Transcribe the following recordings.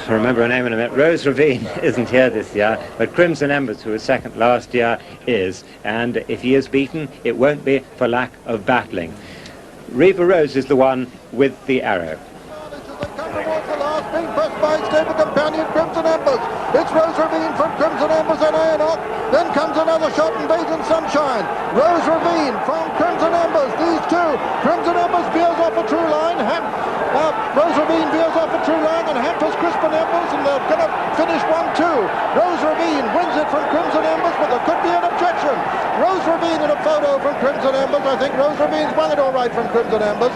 I'll remember her name in a minute. Rose Ravine isn't here this year, but Crimson Embers, who was second last year, is. And if he is beaten, it won't be for lack of battling. Reva Rose is the one with the arrow. Being pressed by stable companion Crimson Embers. It's Rose Ravine from Crimson Embers and Ayanok. Then comes another shot in Bajan Sunshine. Rose Ravine from Crimson Embers. These two. Crimson Embers veers off a true line. Rose Ravine veers off a true line and hampers Crimson Embers, and they're going to finish 1-2. Rose Ravine wins it from Crimson Embers, but there could be an objection. Rose Ravine in a photo from Crimson Embers. I think Rose Ravine's won it all right from Crimson Embers.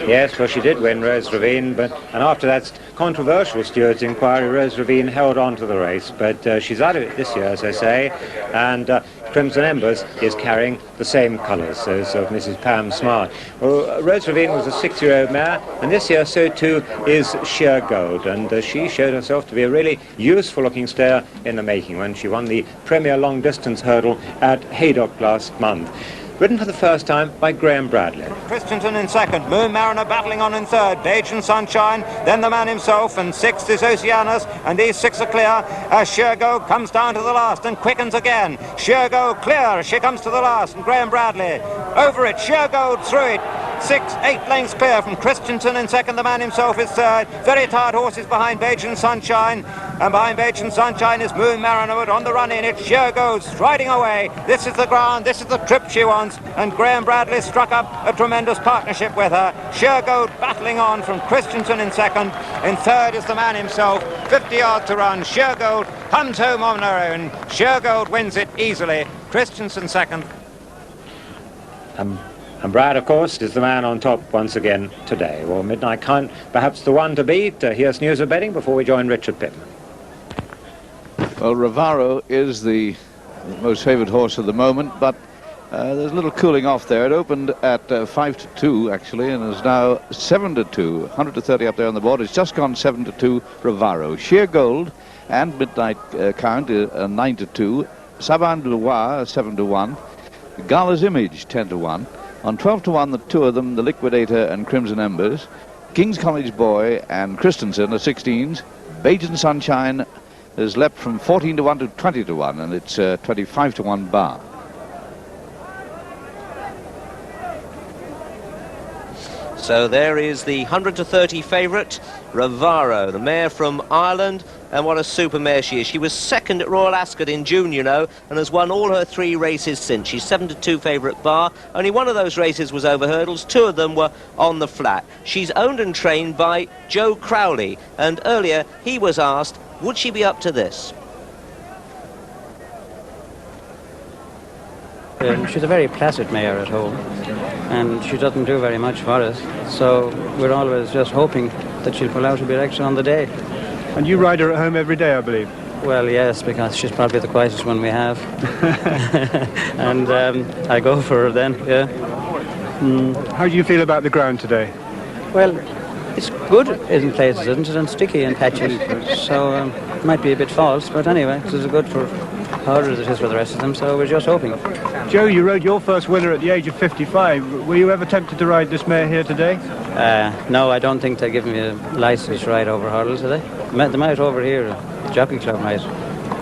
Yes, well, she did win, Rose Ravine, and after that controversial steward's inquiry, Rose Ravine held on to the race, but she's out of it this year, as I say, and Crimson Embers is carrying the same colours, those of Mrs. Pam Smart. Well, Rose Ravine was a 6-year-old mare, and this year so too is Sheer Gold, and she showed herself to be a really useful-looking stayer in the making when she won the Premier Long Distance Hurdle at Haydock last month. Ridden for the first time by Graham Bradley. Christensen in second, Moon Mariner battling on in third, Bajan Sunshine, then the man himself, and sixth is Oceanus, and these six are clear as Shergo comes down to the last and quickens again. Shergo clear, she comes to the last, and Graham Bradley over it, Shergo through it. 6-8 lengths clear from Christensen in second, the man himself is third. Very tired horses behind Bajan Sunshine, and behind Bajan Sunshine is Moon Mariner, but on the run in it, Shergo's riding away. This is the ground, this is the trip she wants, and Graham Bradley struck up a tremendous partnership with her. Shergold battling on from Christensen in second. In third is the man himself, 50 yards to run. Shergold comes home on her own. Shergold wins it easily. Christensen second. And Brad, of course, is the man on top once again today. Well, Midnight Count, perhaps the one to beat. Here's news of betting before we join Richard Pittman. Well, Rivaro is the most favoured horse at the moment, but there's a little cooling off there. It opened at 5-2 actually, and is now 7-2. 100-30 up there on the board. It's just gone 7-2. Rivaro, Sheer Gold, and Midnight Count 9-2. Saban Loire 7-1. Gala's Image 10-1. On 12-1, the two of them, the Liquidator and Crimson Embers. King's College Boy and Christensen are 16s. Bajan Sunshine has leapt from 14-1 to 20-1, and it's 25-1 bar. So there is the 100-30 favourite, Rivaro, the mare from Ireland, and what a super mare she is. She was second at Royal Ascot in June, you know, and has won all her 3 races since. She's 7-2 favourite bar. Only one of those races was over hurdles, 2 of them were on the flat. She's owned and trained by Joe Crowley, and earlier he was asked, would she be up to this? She's a very placid mare at home, and she doesn't do very much for us, so we're always just hoping that she'll pull out a bit extra on the day. And you ride her at home every day, I believe? Well, yes, because she's probably the quietest one we have. And I go for her then, yeah. How do you feel about the ground today? Well, it's good in places, isn't it, and sticky in patches, so it might be a bit false, but anyway, this is good for her as it is for the rest of them, so we're just hoping. Joe, you rode your first winner at the age of 55. Were you ever tempted to ride this mare here today? No, I don't think they're giving me a licence to ride over hurdles, do they? They might over here, the Jockey Club might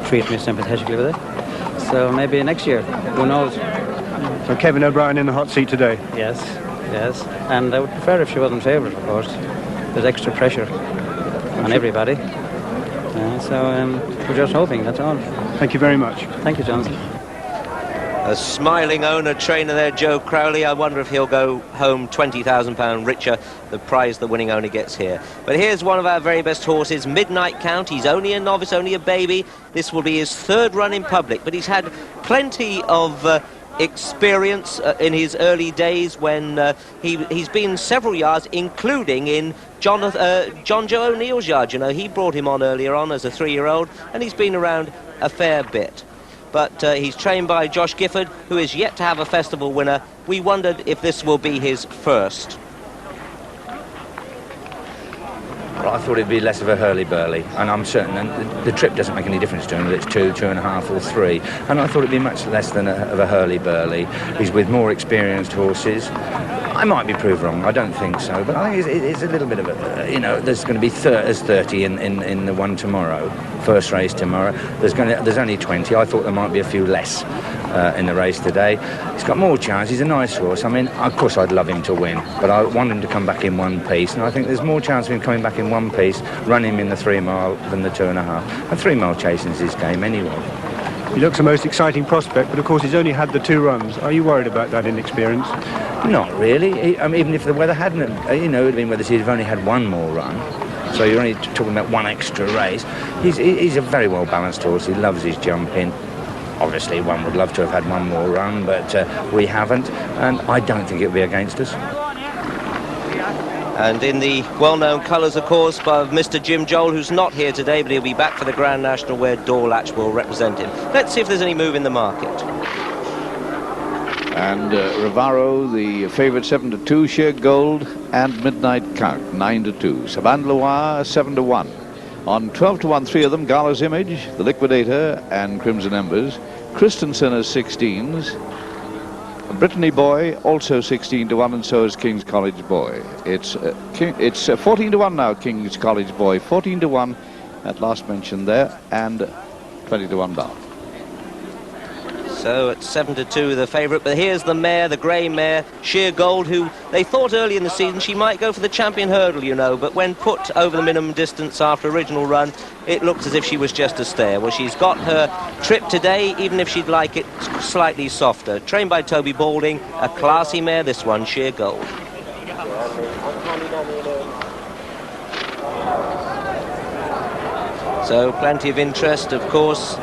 treat me sympathetically with it. So maybe next year, who knows? So Kevin O'Brien in the hot seat today? Yes, yes. And I would prefer if she wasn't favourite, of course. There's extra pressure on everybody. So we're just hoping, that's all. Thank you very much. Thank you, Johnson. A smiling owner, trainer there, Joe Crowley. I wonder if he'll go home £20,000 richer, the prize the winning owner gets here. But here's one of our very best horses, Midnight Count. He's only a novice, only a baby. This will be his 3rd run in public, but he's had plenty of experience in his early days when he's been several yards, including in John Joe O'Neill's yard. You know, he brought him on earlier on as a 3-year-old, and he's been around a fair bit. But he's trained by Josh Gifford, who is yet to have a festival winner. We wondered if this will be his first. Well, I thought it'd be less of a hurly-burly, and I'm certain and the trip doesn't make any difference to him, whether it's 2, 2.5 or 3. And I thought it'd be much less than of a hurly-burly. He's with more experienced horses. I might be proved wrong. I don't think so, but I think it's a little bit of a, you know, there's going to be 30 in the one tomorrow, first race tomorrow. There's only 20. I thought there might be a few less in the race today. He's got more chance. He's a nice horse. I mean, of course I'd love him to win, but I want him to come back in one piece, and I think there's more chance of him coming back in one piece, running him in the 3 mile than the 2.5. And 3 mile chasing is his game anyway. He looks the most exciting prospect, but of course he's only had the 2 runs. Are you worried about that inexperience? Not really. I mean, even if the weather hadn't, you know, it would have been whether he'd have only had 1 more run. So you're only talking about 1 extra race. He's a very well balanced horse. He loves his jumping. Obviously, one would love to have had 1 more run, but we haven't, and I don't think it'll be against us. And in the well-known colours, of course, of Mr. Jim Joel, who's not here today, but he'll be back for the Grand National where Dorlatch will represent him. Let's see if there's any move in the market. And Rivaro, the favourite, 7-2, Sheer Gold, and Midnight Count, 9-2. Saban Loire, 7-1. On 12-1, 3 of them, Gala's Image, The Liquidator, and Crimson Embers. Christensen as 16s. Brittany Boy also 16-1, and so is King's College Boy. It's 14-1 now, King's College Boy, 14-1 at last mentioned there, and 20-1 bar. So at 7-2 the favourite, but here's the mare, the grey mare, Sheer Gold, who they thought early in the season she might go for the champion hurdle, you know, but when put over the minimum distance after original run, it looked as if she was just a stayer. Well, she's got her trip today, even if she'd like it slightly softer. Trained by Toby Balding, a classy mare, this one, Sheer Gold. So plenty of interest, of course.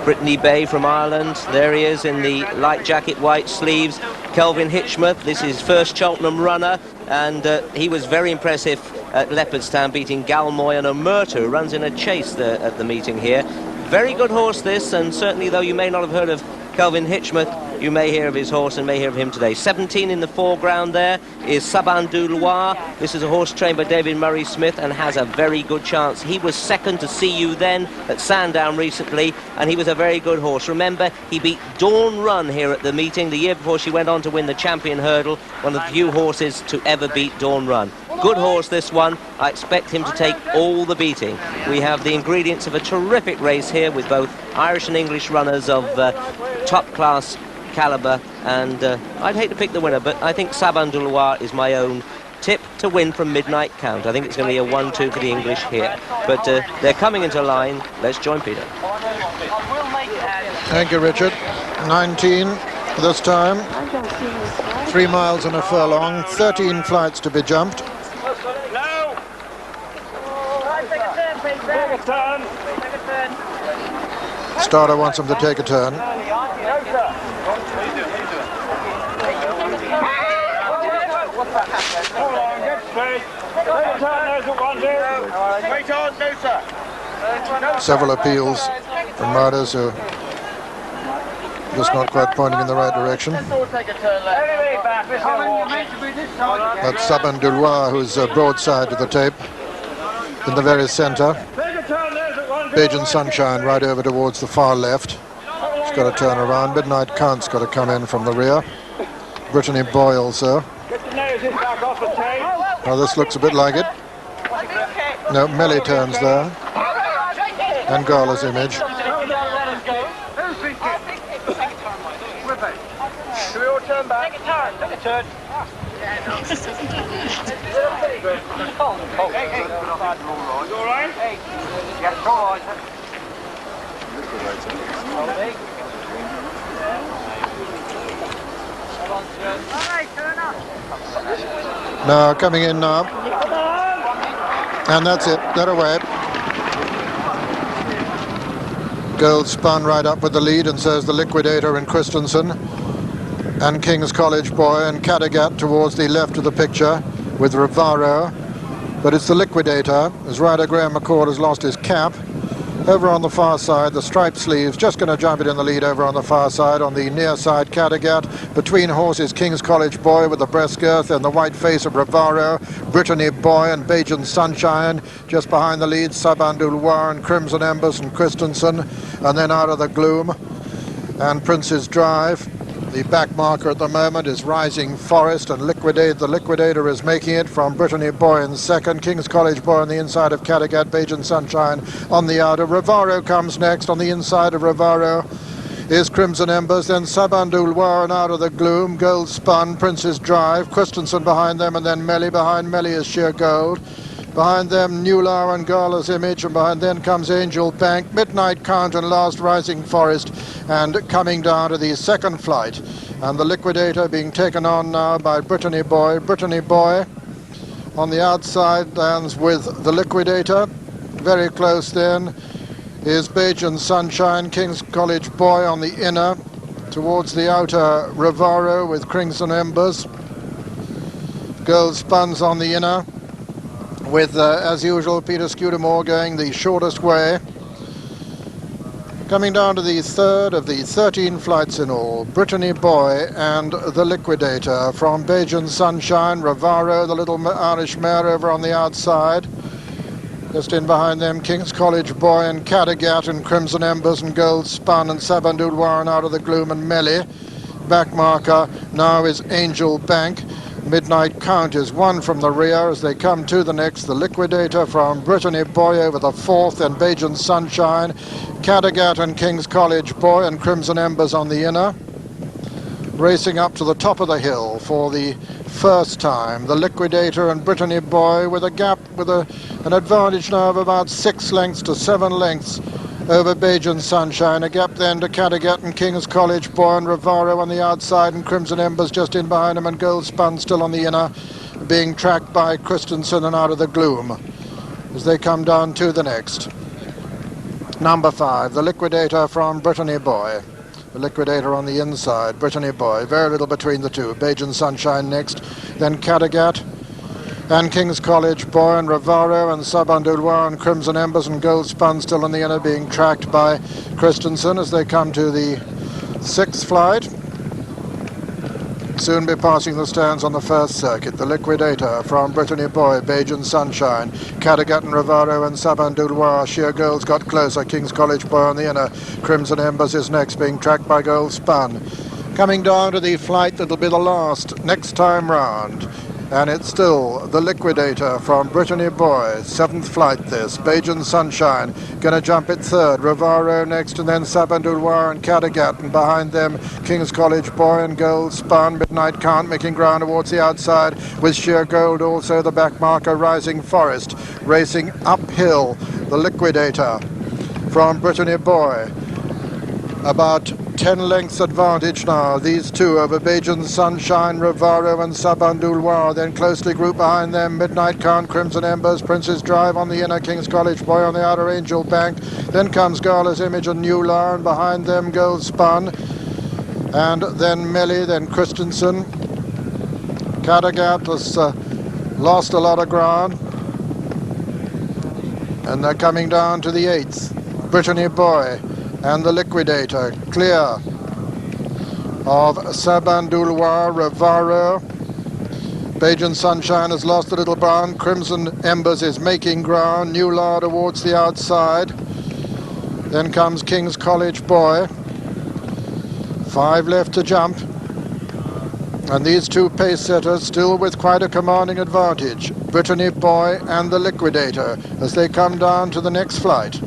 Brittany Bay from Ireland, there he is in the light jacket, white sleeves. Kelvin Hitchmuth, this is his first Cheltenham runner, and he was very impressive at Leopardstown, beating Galmoy and Omerta, who runs in a chase at the meeting here. Very good horse this, and certainly though you may not have heard of Kelvin Hitchmuth, you may hear of his horse and may hear of him today. 17 in the foreground there is Saban du Loire. This is a horse trained by David Murray Smith and has a very good chance. He was second to See You Then at Sandown recently, and he was a very good horse. Remember, he beat Dawn Run here at the meeting the year before she went on to win the champion hurdle, one of the few horses to ever beat Dawn Run. Good horse, this one. I expect him to take all the beating. We have the ingredients of a terrific race here with both Irish and English runners of top-class calibre, and I'd hate to pick the winner, but I think Saban du Loire is my own tip to win from Midnight Count. I think it's going to be a 1-2 for the English here, but they're coming into line. Let's join Peter. Thank you, Richard. 19 this time. 3 miles and a furlong, 13 flights to be jumped. Starter wants him to take a turn. Several appeals from riders who are just not quite pointing in the right direction. That's Saban du Loire, who's broadside to the tape in the very centre. Bajan Sunshine right over towards the far left. He's got to turn around. Midnight Count's got to come in from the rear. Brittany Boy also. Now this looks a bit like it. No, Melly turns there. And Gala's Image. Do we all turn back? Take a turn. Take a turn. You all right? Yes, all right. Now coming in now. And that's it. They're away. Gold spun right up with the lead, and says the Liquidator and Christensen. And King's College Boy and Caddigat towards the left of the picture with Rivaro. But it's the Liquidator, as rider Graham McCord has lost his cap. Over on the far side, the striped sleeves, just going to jump it in the lead over on the far side. On the near side, Caddigat. Between horses, King's College Boy with the breast girth and the white face of Rivaro. Brittany Boy and Bajan Sunshine. Just behind the lead, Saban du Loire and Crimson Embers and Christensen. And then out of the gloom, and Prince's Drive. The back marker at the moment is Rising Forest, and the Liquidator is making it from Brittany Boy in second. King's College Boy on the inside of Kattegat, Bajan Sunshine on the outer. Rivaro comes next. On the inside of Rivaro is Crimson Embers, then Sabandul War, and out of the gloom, Gold Spun, Prince's Drive, Christensen behind them, and then Melly. Behind Melly is Sheer Gold. Behind them, Newlar and Gala's Image, and behind then comes Angel Bank, Midnight Count, and last Rising Forest, and coming down to the second flight. And the Liquidator being taken on now by Brittany Boy. Brittany Boy on the outside lands with the Liquidator. Very close then is Bajan Sunshine, King's College Boy on the inner. Towards the outer, Rivaro with Crimson Embers. Gold Spun's on the inner, with, as usual, Peter Scudamore going the shortest way. Coming down to the third of the 13 flights in all, Brittany Boy and the Liquidator. From Bajan Sunshine, Rivaro, the little Irish mare over on the outside. Just in behind them, King's College Boy and Kattegat and Crimson Embers and Gold Spun and Sabandul Warren out of the gloom and Melly. Back marker now is Angel Bank. Midnight Count is one from the rear as they come to the next. The Liquidator from Brittany Boy over the fourth, and Bajan Sunshine, Kattegat and King's College Boy and Crimson Embers on the inner. Racing up to the top of the hill for the first time, the Liquidator and Brittany Boy with a gap, with an advantage now of about 6 lengths to 7 lengths over Bajan Sunshine. A gap then to Kattegat and King's College Boy and Rivaro on the outside, and Crimson Embers just in behind him, and Gold Spun still on the inner, being tracked by Christensen and out of the gloom as they come down to the next. Number 5, the Liquidator from Brittany Boy. The Liquidator on the inside, Brittany Boy, very little between the two. Bajan Sunshine next, then Kattegat and King's College Boy and Rivaro and Sabandulwa and Crimson Embers and Gold Spun still in the inner, being tracked by Christensen as they come to the 6th flight. Soon be passing the stands on the first circuit. The Liquidator from Brittany Boy, Bajan Sunshine, Kattegat and Rivaro and Sabandulwa. Sheer Gold's got closer. King's College Boy on the inner. Crimson Embers is next, being tracked by Gold Spun. Coming down to the flight that'll be the last next time round. And it's still the Liquidator from Brittany Boy, 7th flight this. Bajan Sunshine going to jump it 3rd. Rivaro next, and then Sabandulwa and Kattegat, and behind them King's College Boy and Gold Spun. Midnight Count making ground towards the outside with Sheer Gold, also the back marker Rising Forest. Racing uphill, the Liquidator from Brittany Boy. About 10 lengths advantage now, these two over Bajan Sunshine, Rivaro and Sabandulwa. Then closely grouped behind them, Midnight Count, Crimson Embers, Prince's Drive on the inner, King's College Boy on the outer, Angel Bank. Then comes Gala's Image and Newlar, and behind them Gold Spun. And then Melly, then Christensen. Kattegat has lost a lot of ground. And they're coming down to the 8th. Brittany Boy and the Liquidator, clear of Sabandulwa, Rivaro. Bajan Sunshine has lost a little ground. Crimson Embers is making ground. Newlar towards the outside. Then comes King's College Boy. 5 left to jump. And these two pace setters still with quite a commanding advantage. Brittany Boy and the Liquidator as they come down to the next flight.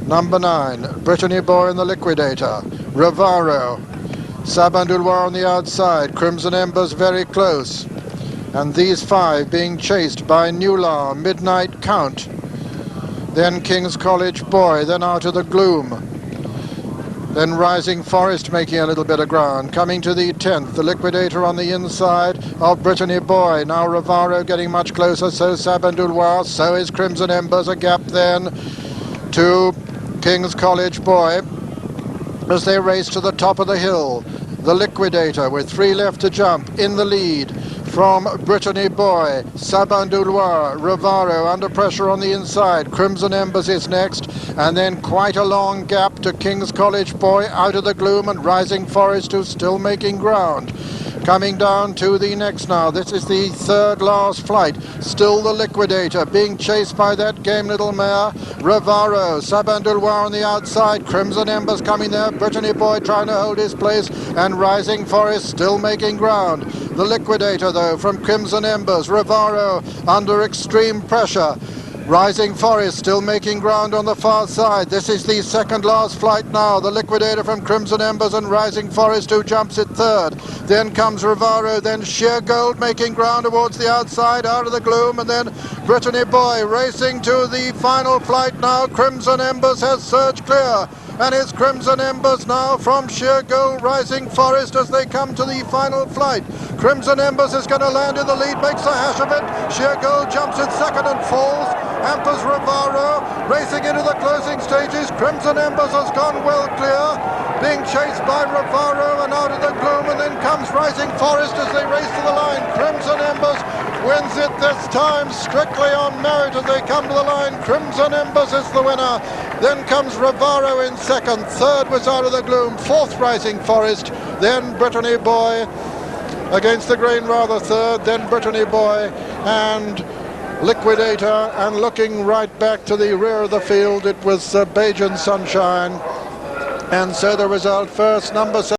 Number 9, Brittany Boy and the Liquidator. Rivaro, Sabandulwa on the outside. Crimson Embers very close. And these 5 being chased by Newlar, Midnight Count. Then King's College Boy, then out of the gloom. Then Rising Forest making a little bit of ground. Coming to the 10th, the Liquidator on the inside of Brittany Boy. Now Rivaro getting much closer, so Sabandulwa, so is Crimson Embers. A gap then to King's College Boy as they race to the top of the hill. The Liquidator with 3 left to jump in the lead from Brittany Boy. Sabandulwa, Rivaro under pressure on the inside. Crimson Embers is next, and then quite a long gap to King's College Boy out of the gloom, and Rising Forest who's still making ground. Coming down to the next now. This is the third last flight. Still the Liquidator being chased by that game little mare, Rivaro. Sabandoulois on the outside. Crimson Embers coming there. Brittany Boy trying to hold his place, and Rising Forest still making ground. The Liquidator, though, from Crimson Embers. Rivaro under extreme pressure. Rising Forest still making ground on the far side. This is the second last flight now. The Liquidator from Crimson Embers and Rising Forest, who jumps at third. Then comes Rivaro, then Sheer Gold making ground towards the outside, out of the gloom, and then Brittany Boy racing to the final flight now. Crimson Embers has surged clear, and it's Crimson Embers now from Sheer Gold, Rising Forest as they come to the final flight. Crimson Embers is going to land in the lead, makes a hash of it. Sheer Gold jumps at second and falls. Hampers Rivaro racing into the closing stages. Crimson Embers has gone well clear, being chased by Rivaro and out of the gloom, and then comes Rising Forest as they race to the line. Crimson Embers wins it this time strictly on merit as they come to the line. Crimson Embers is the winner. Then comes Rivaro in second. Third was out of the gloom. Fourth Rising Forest. Then Brittany Boy against the grain rather third. Then Brittany Boy and Liquidator, and looking right back to the rear of the field, it was Bajan Sunshine. And so the result: first, number 7.